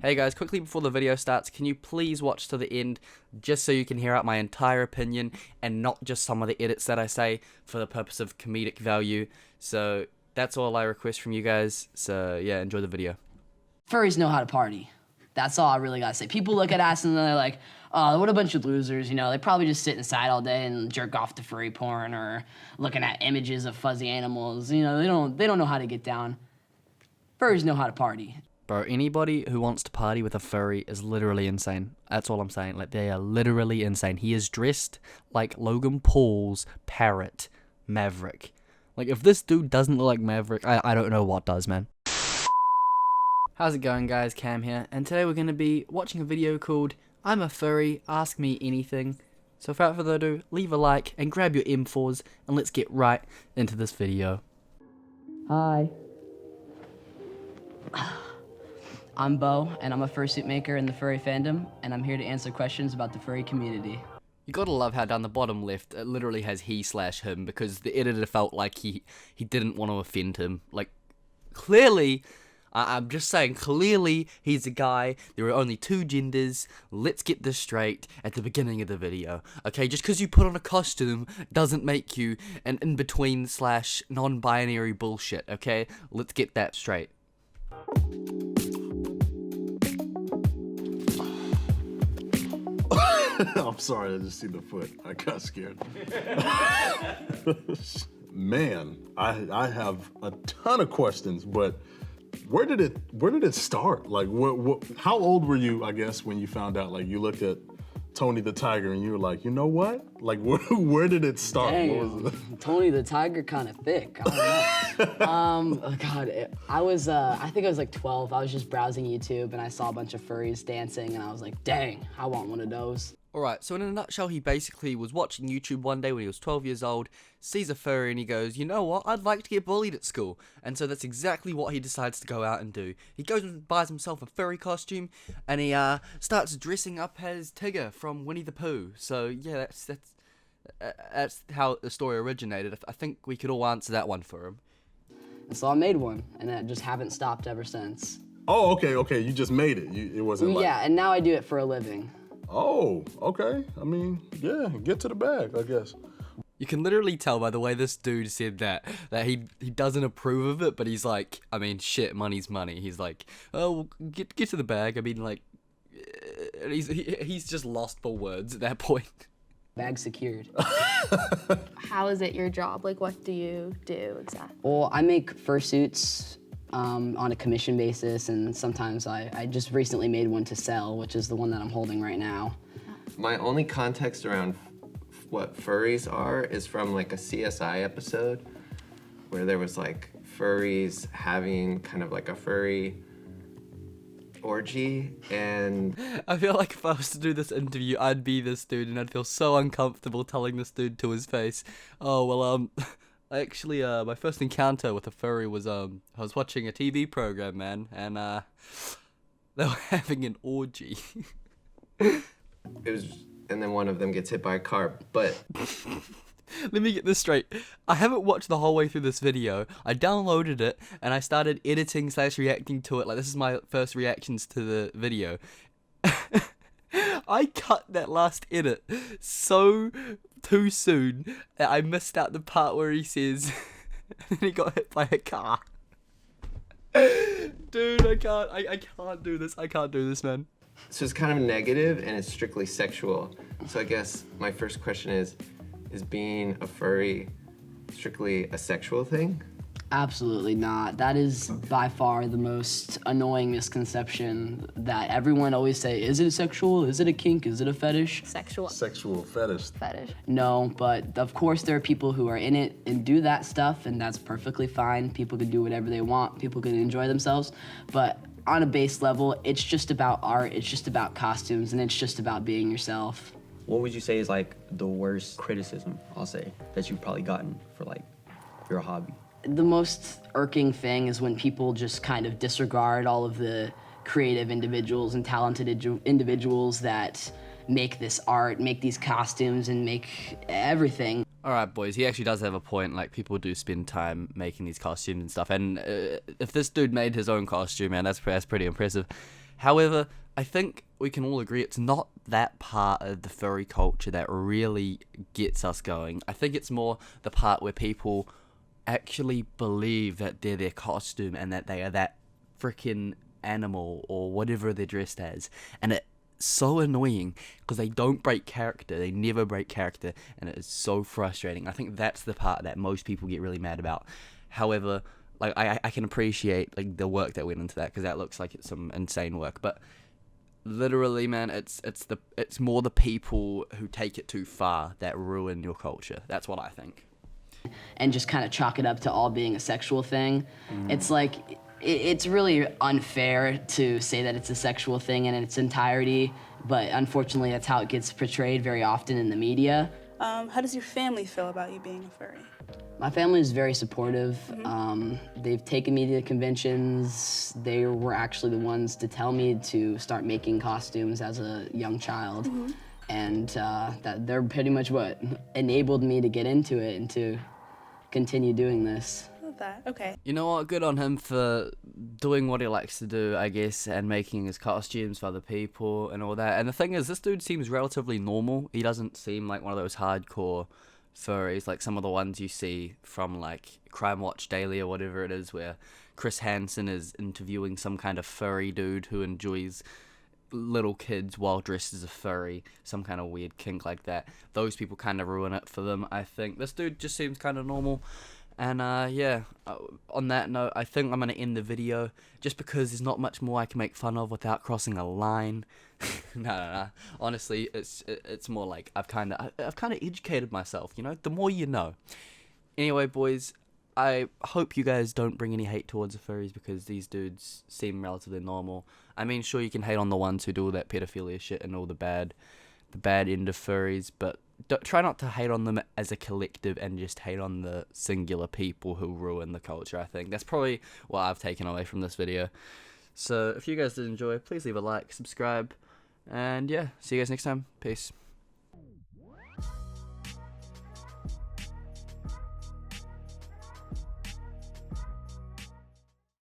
Hey guys, quickly before the video starts, can you please watch to the end just so you can hear out my entire opinion and not just some of the edits that I say for the purpose of comedic value. So that's all I request from you guys. So yeah, enjoy the video. Furries know how to party. That's all I really gotta say. People look at us and they're like, oh, what a bunch of losers, you know, they probably just sit inside all day and jerk off to furry porn or looking at images of fuzzy animals. You know, they don't know how to get down. Furries know how to party. Bro, anybody who wants to party with a furry is literally insane. That's all I'm saying. Like, they are literally insane. He is dressed like Logan Paul's parrot, Maverick. Like, if this dude doesn't look like Maverick, I don't know what does, man. How's it going, guys? Cam here, and today we're going to be watching a video called I'm a Furry, Ask Me Anything. So without further ado, leave a like and grab your M4s, and let's get right into this video. Hi. I'm Bo, and I'm a fursuit maker in the furry fandom, and I'm here to answer questions about the furry community. You gotta love how down the bottom left it literally has he/him because the editor felt like he didn't want to offend him. Like, clearly, I'm just saying, clearly he's a guy. There are only two genders. Let's get this straight at the beginning of the video. Okay, just because you put on a costume doesn't make you an in-between / non-binary bullshit, okay? Let's get that straight. I'm sorry, I just see the foot. I got scared. Man, I have a ton of questions, but where did it start? Like, how old were you, I guess, when you found out? Like, you looked at Tony the Tiger and you were like, you know what? Like, where did it start? Damn, What was it? Tony the Tiger kind of thick. I don't know. Oh God, I think I was like 12. I was just browsing YouTube and I saw a bunch of furries dancing and I was like, dang, I want one of those. Alright, so in a nutshell, he basically was watching YouTube one day when he was 12 years old, sees a furry and he goes, you know what, I'd like to get bullied at school. And so that's exactly what he decides to go out and do. He goes and buys himself a furry costume and he starts dressing up as Tigger from Winnie the Pooh. So yeah, that's how the story originated. I think we could all answer that one for him. And so I made one and I just haven't stopped ever since. Oh, okay, you just made it. It wasn't like... Yeah, and now I do it for a living. Oh, okay. I mean, yeah, get to the bag, I guess. You can literally tell by the way this dude said that he doesn't approve of it, but he's like, I mean, shit, money's money. He's like, oh, well, get to the bag. I mean, like, he's just lost for words at that point. Bag secured. How is it your job? Like, what do you do exactly? Well, I make fursuits on a commission basis, and sometimes I just recently made one to sell, which is the one that I'm holding right now. My only context around what furries are is from like a CSI episode where there was like furries having kind of like a furry orgy, and I feel like if I was to do this interview, I'd be this dude and I'd feel so uncomfortable telling this dude to his face, oh, well, actually, my first encounter with a furry was, I was watching a TV program, man, and, they were having an orgy. it was, and then one of them gets hit by a car, but... Let me get this straight. I haven't watched the whole way through this video. I downloaded it, and I started editing / reacting to it, like, this is my first reactions to the video. I cut that last edit so too soon that I missed out the part where he says he got hit by a car. Dude, I can't do this. I can't do this, man. So it's kind of negative and it's strictly sexual. So I guess my first question is being a furry strictly a sexual thing? Absolutely not. That is by far the most annoying misconception that everyone always say, is it sexual? Is it a kink? Is it a fetish? Sexual. Sexual fetish. Fetish. No, but of course there are people who are in it and do that stuff, and that's perfectly fine. People can do whatever they want. People can enjoy themselves. But on a base level, it's just about art, it's just about costumes, and it's just about being yourself. What would you say is like the worst criticism, I'll say, that you've probably gotten for like your hobby? The most irking thing is when people just kind of disregard all of the creative individuals and talented individuals that make this art, make these costumes, and make everything. Alright, boys, he actually does have a point. Like, people do spend time making these costumes and stuff, and if this dude made his own costume, man, that's pretty impressive. However, I think we can all agree it's not that part of the furry culture that really gets us going. I think it's more the part where people actually believe that they're their costume and that they are that freaking animal or whatever they're dressed as. And it's so annoying because they don't break character. They never break character, and it is so frustrating. I think that's the part that most people get really mad about. However, like I can appreciate like the work that went into that, because that looks like it's some insane work. But literally, man, it's more the people who take it too far that ruin your culture. That's what I think. And just kind of chalk it up to all being a sexual thing. It's like, it's really unfair to say that it's a sexual thing in its entirety, but unfortunately that's how it gets portrayed very often in the media. How does your family feel about you being a furry? My family is very supportive. They've taken me to conventions. They were actually the ones to tell me to start making costumes as a young child. And that they're pretty much what enabled me to get into it and to continue doing this. Love that. Okay. You know what? Good on him for doing what he likes to do, I guess, and making his costumes for other people and all that. And the thing is, this dude seems relatively normal. He doesn't seem like one of those hardcore furries, like some of the ones you see from like Crime Watch Daily or whatever it is, where Chris Hansen is interviewing some kind of furry dude who enjoys little kids while dressed as a furry, some kind of weird kink like that. Those people kind of ruin it for them, I think. This dude just seems kind of normal. And yeah, on that note, I think I'm going to end the video, just because there's not much more I can make fun of without crossing a line. No. Honestly, it's more like I've kind of educated myself, you know? The more you know. Anyway, boys, I hope you guys don't bring any hate towards the furries, because these dudes seem relatively normal. I mean, sure, you can hate on the ones who do all that pedophilia shit and all the bad end of furries, but try not to hate on them as a collective and just hate on the singular people who ruin the culture. I think that's probably what I've taken away from this video. So if you guys did enjoy, please leave a like, subscribe, and yeah, see you guys next time. Peace.